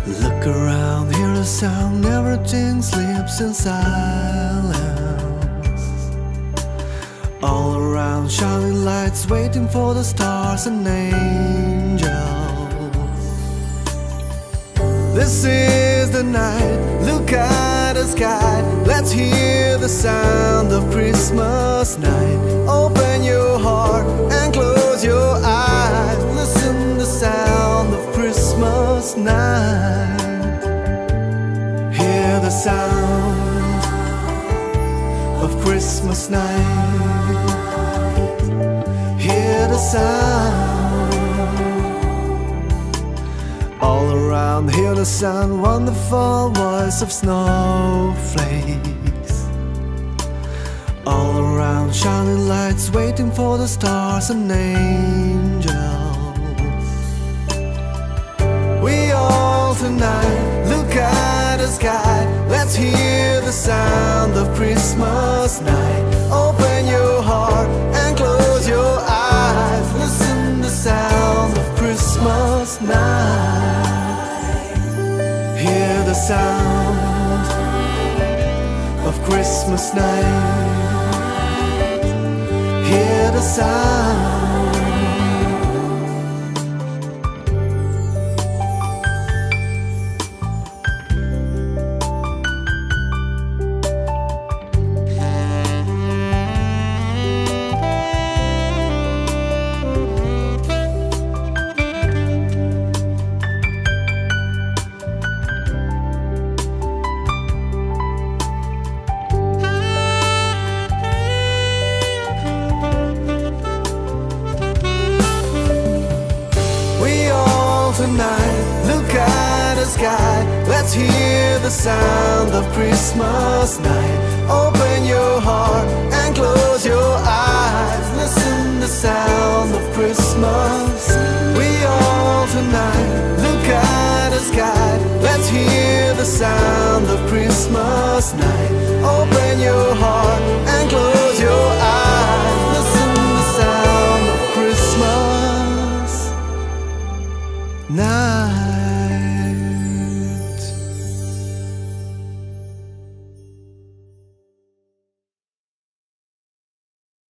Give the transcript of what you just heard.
Look around, hear the sound, everything sleeps in silence. All around, shining lights, waiting for the stars and angels. This is the night, look at the sky. Let's hear the sound of Christmas night. Open your heart and close your eyes. Listen the sound of Christmas night. Hear the sound of Christmas night. Hear the sound. All around, hear the sound, wonderful voice of snowflakes. All around, shining lights, waiting for the stars and angels. We all tonight, look at the sky. Let's hear the sound of Christmas night. Open your heart and close your eyes. Listen the sound of Christmas night. Hear the sound of Christmas night. Hear the sound. Tonight, look at the sky. Let's hear the sound of Christmas night. Open your heart and close your eyes. Listen the sound of Christmas. We all tonight, look at the sky. Let's hear the sound of Christmas night. Open your heart and close